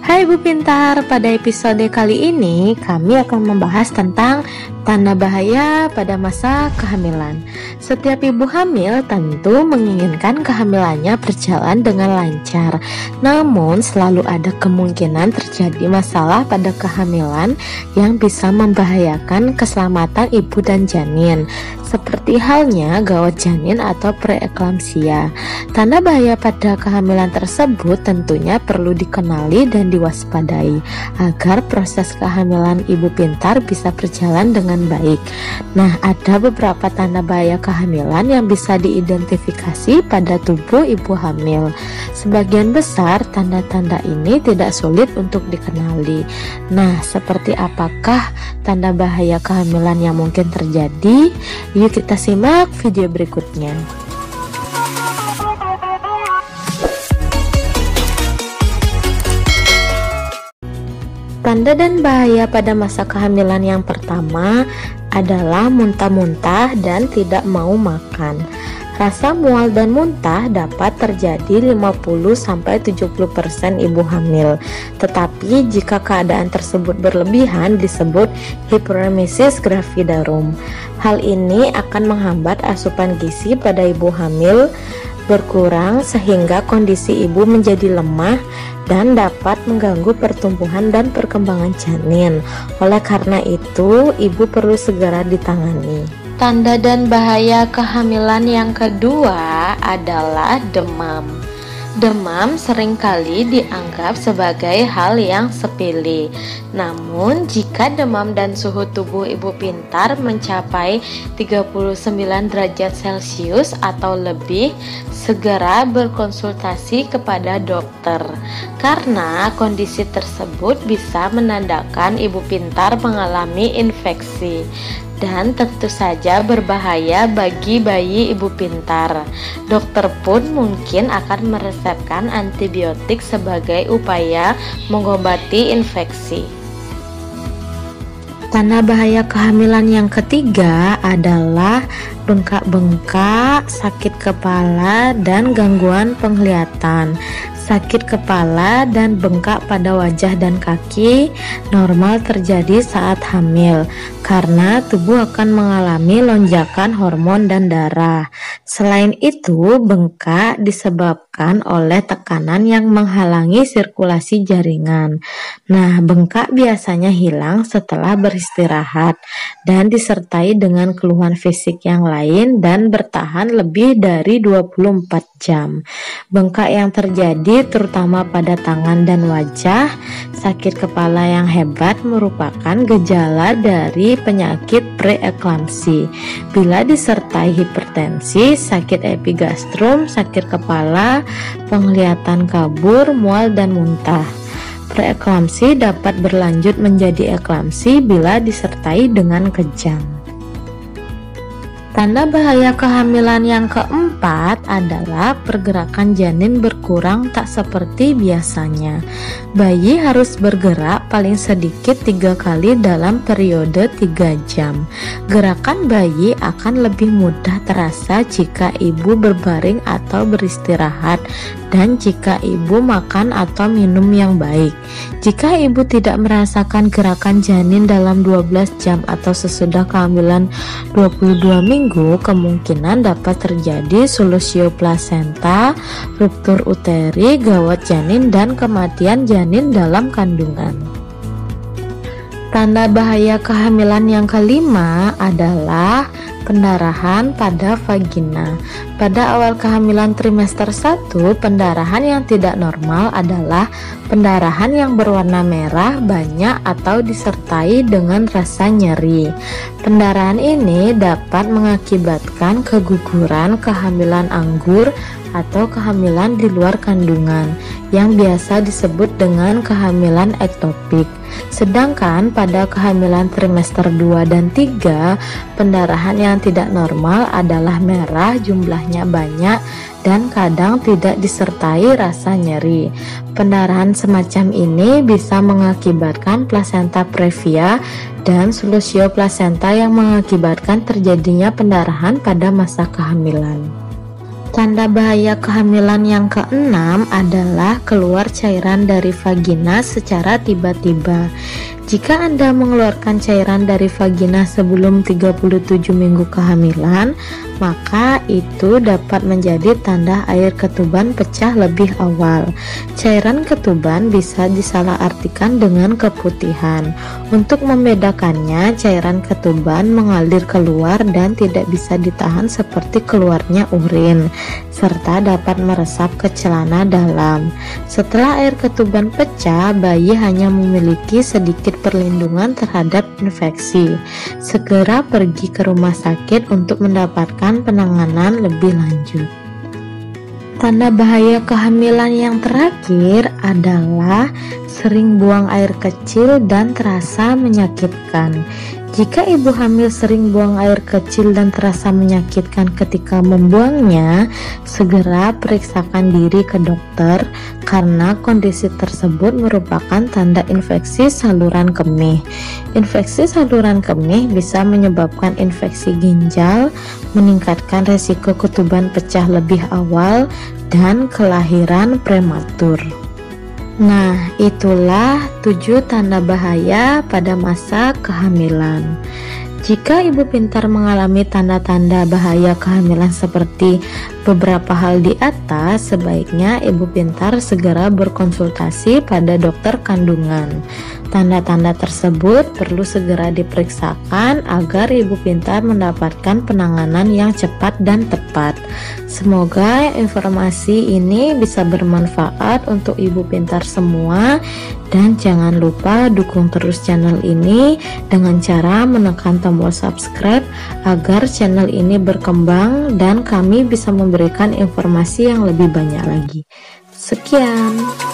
Hai Ibu Pintar, pada episode kali ini kami akan membahas tentang tanda bahaya pada masa kehamilan. Setiap ibu hamil tentu menginginkan kehamilannya berjalan dengan lancar. Namun selalu ada kemungkinan terjadi masalah pada kehamilan yang bisa membahayakan keselamatan ibu dan janin, seperti halnya gawat janin atau preeklamsia. Tanda bahaya pada kehamilan tersebut tentunya perlu dikenali dan diwaspadai agar proses kehamilan Ibu Pintar bisa berjalan dengan baik. Nah, ada beberapa tanda bahaya kehamilan yang bisa diidentifikasi pada tubuh ibu hamil. Sebagian besar tanda-tanda ini tidak sulit untuk dikenali. Nah, seperti apakah tanda bahaya kehamilan yang mungkin terjadi? Yuk kita simak video berikutnya. Tanda dan bahaya pada masa kehamilan yang pertama adalah muntah-muntah dan tidak mau makan. Rasa mual dan muntah dapat terjadi 50-70% ibu hamil. Tetapi jika keadaan tersebut berlebihan disebut hiperemesis gravidarum. Hal ini akan menghambat asupan gizi pada ibu hamil berkurang sehingga kondisi ibu menjadi lemah dan dapat mengganggu pertumbuhan dan perkembangan janin. Oleh karena itu, ibu perlu segera ditangani. Tanda dan bahaya kehamilan yang kedua adalah demam. Demam seringkali dianggap sebagai hal yang sepele. Namun, jika demam dan suhu tubuh Ibu Pintar mencapai 39 derajat Celcius atau lebih, segera berkonsultasi kepada dokter. Karena kondisi tersebut bisa menandakan Ibu Pintar mengalami infeksi dan tentu saja berbahaya bagi bayi Ibu Pintar. Dokter pun mungkin akan meresepkan antibiotik sebagai upaya mengobati infeksi. Tanda bahaya kehamilan yang ketiga adalah bengkak-bengkak, sakit kepala, dan gangguan penglihatan. Sakit kepala dan bengkak pada wajah dan kaki normal terjadi saat hamil karena tubuh akan mengalami lonjakan hormon dan darah. Selain itu, bengkak disebabkan oleh tekanan yang menghalangi sirkulasi jaringan. Nah, bengkak biasanya hilang setelah beristirahat dan disertai dengan keluhan fisik yang lain dan bertahan lebih dari 24 jam. Bengkak yang terjadi terutama pada tangan dan wajah. Sakit kepala yang hebat merupakan gejala dari penyakit preeklamsi. Bila disertai hipertensi, sakit epigastrum, sakit kepala, penglihatan kabur, mual dan muntah. Preeklamsi dapat berlanjut menjadi eklamsi bila disertai dengan kejang. Tanda bahaya kehamilan yang keempat adalah pergerakan janin berkurang tak seperti biasanya. Bayi harus bergerak paling sedikit 3 kali dalam periode 3 jam. Gerakan bayi akan lebih mudah terasa jika ibu berbaring atau beristirahat dan jika ibu makan atau minum yang baik. Jika ibu tidak merasakan gerakan janin dalam 12 jam atau sesudah kehamilan 22 minggu, kemungkinan dapat terjadi sulusio plasenta, ruptur uteri, gawat janin, dan kematian janin dalam kandungan. Tanda bahaya kehamilan yang kelima adalah pendarahan pada vagina. Pada awal kehamilan trimester 1, pendarahan yang tidak normal adalah pendarahan yang berwarna merah, banyak atau disertai dengan rasa nyeri. Pendarahan ini dapat mengakibatkan keguguran, kehamilan anggur, atau kehamilan di luar kandungan yang biasa disebut dengan kehamilan ektopik. Sedangkan pada kehamilan trimester 2 dan 3, pendarahan yang tidak normal adalah merah, jumlahnya banyak, dan kadang tidak disertai rasa nyeri. Pendarahan semacam ini bisa mengakibatkan plasenta previa dan sulusio plasenta yang mengakibatkan terjadinya pendarahan pada masa kehamilan. Tanda bahaya kehamilan yang keenam adalah keluar cairan dari vagina secara tiba-tiba. Jika Anda mengeluarkan cairan dari vagina sebelum 37 minggu kehamilan, maka itu dapat menjadi tanda air ketuban pecah lebih awal. Cairan ketuban bisa disalahartikan dengan keputihan. Untuk membedakannya, cairan ketuban mengalir keluar dan tidak bisa ditahan seperti keluarnya urin, serta dapat meresap ke celana dalam. Setelah air ketuban pecah, bayi hanya memiliki sedikit perlindungan terhadap infeksi. Segera pergi ke rumah sakit untuk mendapatkan penanganan lebih lanjut. Tanda bahaya kehamilan yang terakhir adalah sering buang air kecil dan terasa menyakitkan. Jika ibu hamil sering buang air kecil dan terasa menyakitkan ketika membuangnya, segera periksakan diri ke dokter karena kondisi tersebut merupakan tanda infeksi saluran kemih. Infeksi saluran kemih bisa menyebabkan infeksi ginjal, meningkatkan resiko ketuban pecah lebih awal, dan kelahiran prematur. Nah, itulah 7 tanda bahaya pada masa kehamilan. Jika ibu pintar mengalami tanda-tanda bahaya kehamilan seperti beberapa hal di atas, sebaiknya ibu pintar segera berkonsultasi pada dokter kandungan. Tanda-tanda tersebut perlu segera diperiksakan agar ibu pintar mendapatkan penanganan yang cepat dan tepat. Semoga informasi ini bisa bermanfaat untuk ibu pintar semua, dan jangan lupa dukung terus channel ini dengan cara menekan tombol subscribe agar channel ini berkembang dan kami bisa memberikan informasi yang lebih banyak lagi. Sekian.